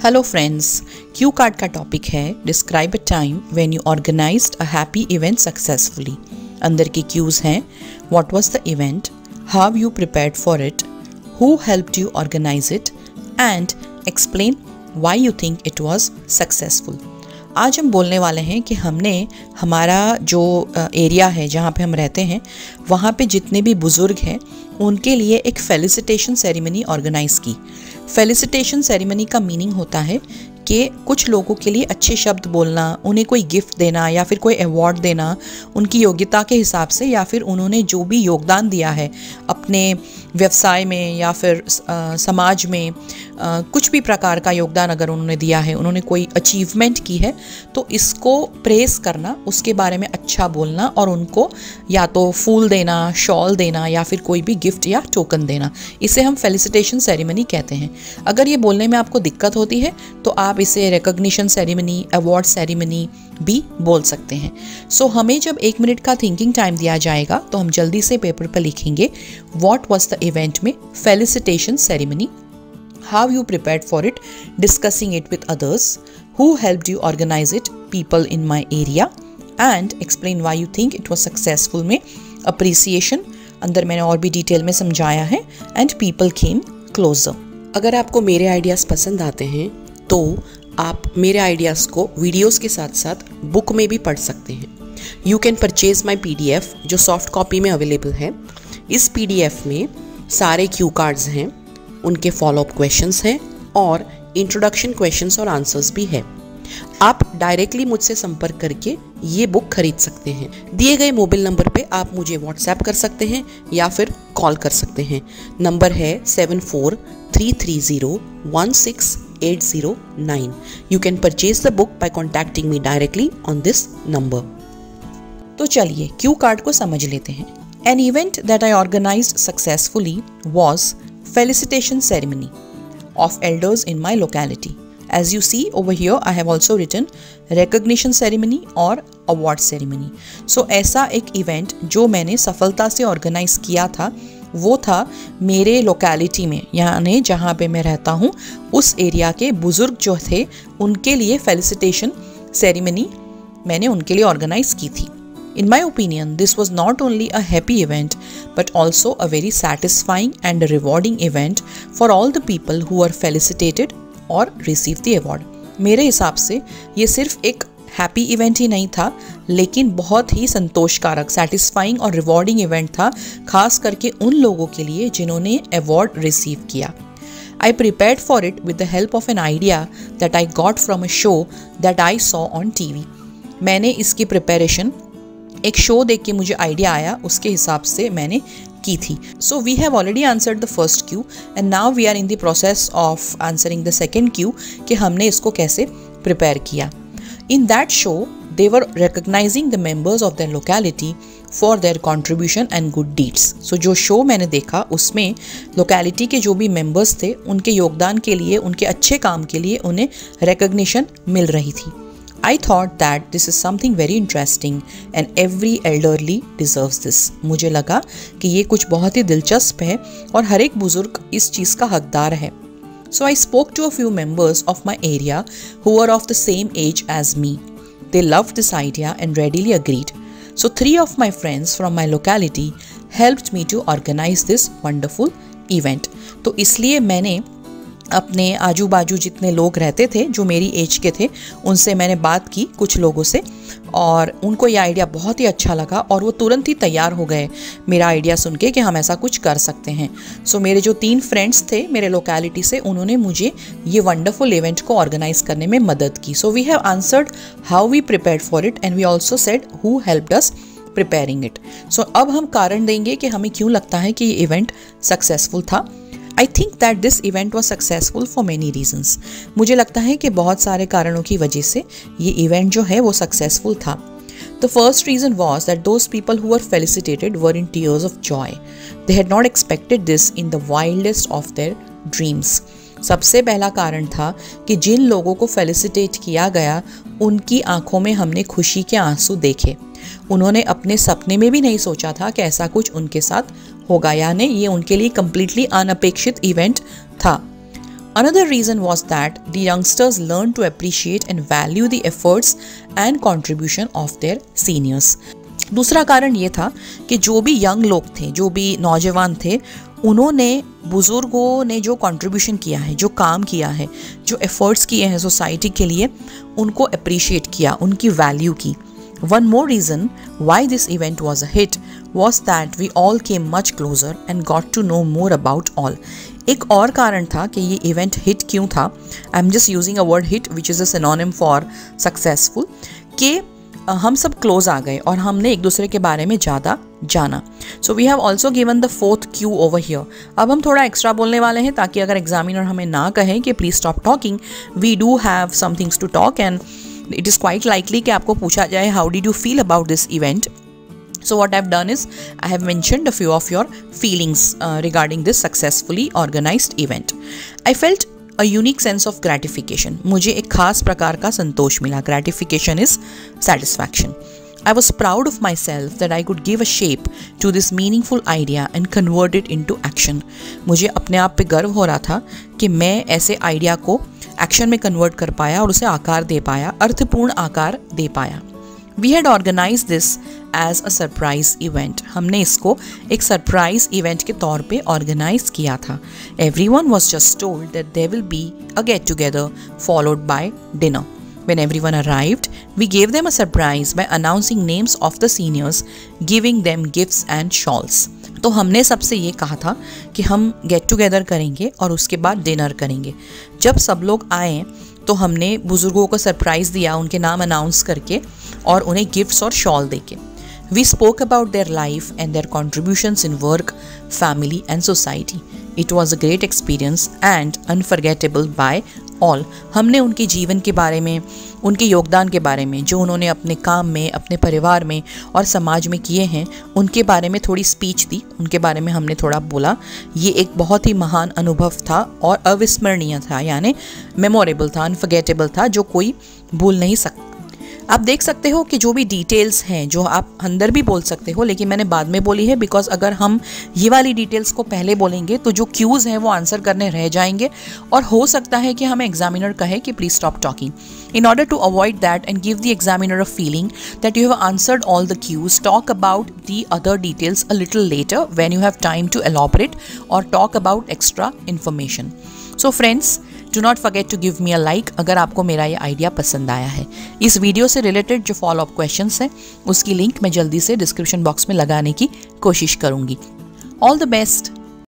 Hello friends, cue card का topic है describe a time when you organised a happy event successfully. अंदर के cues हैं what was the event, how you prepared for it, who helped you organise it and explain why you think it was successful. आज हम बोलने वाले हैं कि हमने हमारा जो एरिया है जहाँ पे हम रहते हैं वहाँ पे जितने भी बुज़ुर्ग हैं उनके लिए एक फेलिसिटेशन सेरेमनी ऑर्गेनाइज की। फेलिसिटेशन सेरेमनी का मीनिंग होता है कि कुछ लोगों के लिए अच्छे शब्द बोलना, उन्हें कोई गिफ्ट देना या फिर कोई अवार्ड देना उनकी योग्यता के हिसाब से, या फिर उन्होंने जो भी योगदान दिया है अपने व्यवसाय में या फिर समाज में, कुछ भी प्रकार का योगदान अगर उन्होंने दिया है, उन्होंने कोई अचीवमेंट की है, तो इसको प्रेस करना, उसके बारे में अच्छा बोलना और उनको या तो फूल देना, शॉल देना या फिर कोई भी गिफ्ट या टोकन देना, इसे हम फेलिसिटेशन सेरेमनी कहते हैं। अगर ये बोलने में आपको दिक्कत होती है तो आप इसे रिकॉग्निशन सेरेमनी, अवार्ड सेरेमनी भी बोल सकते हैं। सो हमें जब 1 मिनट का थिंकिंग टाइम दिया जाएगा तो हम जल्दी से पेपर पर लिखेंगे व्हाट वाज द इवेंट में felicitation ceremony, how you prepared for it, discussing it with others, who helped you organize it, people in my area, and explain why you think it was successful में appreciation अंदर मैंने और भी detail में समझाया है, and people came closer। अगर आपको मेरे आइडियाज़ पसंद आते हैं तो आप मेरे आइडियाज़ को वीडियोस के साथ साथ बुक में भी पढ़ सकते हैं। You can purchase my PDF जो सॉफ्ट कॉपी में अवेलेबल है। इस PDF में सारे क्यू कार्ड्स हैं, उनके फॉलोअप क्वेश्चंस हैं और इंट्रोडक्शन क्वेश्चंस और आंसर्स भी है। आप डायरेक्टली मुझसे संपर्क करके ये बुक खरीद सकते हैं। दिए गए मोबाइल नंबर पे आप मुझे व्हाट्सएप कर सकते हैं या फिर कॉल कर सकते हैं। नंबर है 7433016809। You can purchase the book by contacting me directly on this number. तो चलिए क्यू कार्ड को समझ लेते हैं। An event that I organised successfully was felicitation ceremony of elders in my locality. As you see over here, I have also written recognition ceremony और award ceremony. So ऐसा एक event जो मैंने सफलता से organize किया था वो था मेरे locality में, यानी जहाँ पे मैं रहता हूँ उस एरिया के बुजुर्ग जो थे उनके लिए felicitation ceremony मैंने उनके लिए organize की थी। In my opinion, this was not only a happy event but also a very satisfying and rewarding event for all the people who were felicitated or received the award. मेरे हिसाब से ये सिर्फ एक हैप्पी इवेंट ही नहीं था लेकिन बहुत ही संतोषकारक, सैटिस्फाइंग और रिवॉर्डिंग इवेंट था, खास करके उन लोगों के लिए जिन्होंने अवार्ड रिसीव किया। I prepared for it with the help of an idea that I got from a show that I saw on TV. मैंने इसकी प्रिपरेशन एक शो देख के मुझे आइडिया आया, उसके हिसाब से मैंने की थी। So we have already answered the first Q and now we are in the process of answering the second Q कि हमने इसको कैसे प्रिपेयर किया। In that show they were recognizing the members of their locality for their contribution and good deeds. So जो show मैंने देखा उसमें locality के जो भी मेंबर्स थे उनके योगदान के लिए, उनके अच्छे काम के लिए उन्हें रिकॉग्निशन मिल रही थी। I thought that this is something very interesting and every elderly deserves this. मुझे लगा कि ये कुछ बहुत ही दिलचस्प है और हर एक बुजुर्ग इस चीज़ का हकदार है। So I spoke to a few members of my area who were of the same age as me. They loved this idea and readily agreed. So 3 of my friends from my locality helped me to organize this wonderful event. तो इसलिए मैंने अपने आजू बाजू जितने लोग रहते थे जो मेरी एज के थे उनसे मैंने बात की, कुछ लोगों से, और उनको ये आइडिया बहुत ही अच्छा लगा और वो तुरंत ही तैयार हो गए मेरा आइडिया सुन के कि हम ऐसा कुछ कर सकते हैं। सो मेरे जो 3 फ्रेंड्स थे मेरे लोकेलिटी से, उन्होंने मुझे ये वंडरफुल इवेंट को ऑर्गेनाइज करने में मदद की। So we have answered how we prepared for it and we also said who helped us preparing it. So अब हम कारण देंगे कि हमें क्यों लगता है कि ये इवेंट सक्सेसफुल था। I think that this event was successful for many reasons. मुझे लगता है कि बहुत सारे कारणों की वजह से ये इवेंट जो है वो सक्सेसफुल था। The first reason was that those people who were felicitated were in tears of joy. They had not expected this in the wildest of their dreams. सबसे पहला कारण था कि जिन लोगों को फेलिसिटेट किया गया उनकी आंखों में हमने खुशी के आंसू देखे। उन्होंने अपने सपने में भी नहीं सोचा था कि ऐसा कुछ उनके साथ होगा, यानी ये उनके लिए कम्प्लीटली अनअपेक्षित इवेंट था। Another reason was that the youngsters learned to appreciate and value the efforts and contribution of their seniors. दूसरा कारण ये था कि जो भी यंग लोग थे, जो भी नौजवान थे, उन्होंने बुज़ुर्गों ने जो कंट्रीब्यूशन किया है, जो काम किया है, जो एफर्ट्स किए हैं सोसाइटी के लिए, उनको अप्रिशिएट किया, उनकी वैल्यू की. One more reason why this event was a hit was that we all came much closer and got to know more about all. एक और कारण था कि ये इवेंट हिट क्यों था. I am just using a word hit which is a synonym for successful. कि हम सब क्लोज आ गए और हमने एक दूसरे के बारे में ज़्यादा जाना. So we have also given the fourth cue over here. अब हम थोड़ा एक्स्ट्रा बोलने वाले हैं ताकि अगर एग्जामिनर हमें ना कहे कि please stop talking, we do have some things to talk and it is quite likely कि आपको पूछा जाए how did you feel about this event. So what I've done is I have mentioned a few of your feelings regarding this successfully organized event. I felt a unique sense of gratification. मुझे एक खास प्रकार का संतोष मिला. Gratification is satisfaction. I was proud of myself that I could give a shape to this meaningful idea and convert it into action. मुझे अपने आप पे गर्व हो रहा था कि मैं ऐसे आइडिया को एक्शन में कन्वर्ट कर पाया और उसे आकार दे पाया, अर्थपूर्ण आकार दे पाया. We had organized this as a surprise event. हमने इसको एक सरप्राइज इवेंट के तौर पे ऑर्गेनाइज किया था. Everyone was just told that there will be a get together followed by dinner. When everyone arrived, we gave them a surprise by announcing names of the seniors, giving them gifts and shawls. तो हमने सबसे ये कहा था कि हम get together करेंगे और उसके बाद डिनर करेंगे. जब सब लोग आए तो हमने बुजुर्गों को सरप्राइज़ दिया उनके नाम अनाउंस करके और उन्हें गिफ्ट्स और शॉल देके. We spoke about their life and their contributions in work, family and society. It was a great experience and unforgettable by all. हमने उनके जीवन के बारे में, उनके योगदान के बारे में, जो उन्होंने अपने काम में, अपने परिवार में और समाज में किए हैं, उनके बारे में थोड़ी स्पीच दी, उनके बारे में हमने थोड़ा बोला. ये एक बहुत ही महान अनुभव था और अविस्मरणीय था, यानी मेमोरेबल था, अनफर्गेटेबल था, जो कोई भूल नहीं सकता. आप देख सकते हो कि जो भी डिटेल्स हैं जो आप अंदर भी बोल सकते हो, लेकिन मैंने बाद में बोली है बिकॉज अगर हम ये वाली डिटेल्स को पहले बोलेंगे तो जो क्यूज़ हैं वो आंसर करने रह जाएंगे और हो सकता है कि हमें एग्जामिनर कहे कि please stop talking. In order to avoid that and give the examiner a feeling that you have answered all the cues, talk about the other details a little later when you have time to elaborate or talk about extra information. So friends, do not forget to give me a like अगर आपको मेरा ये idea पसंद आया है. इस video से related जो फॉलो अप क्वेश्चंस हैं उसकी लिंक मैं जल्दी से डिस्क्रिप्शन बॉक्स में लगाने की कोशिश करूँगी. All the best.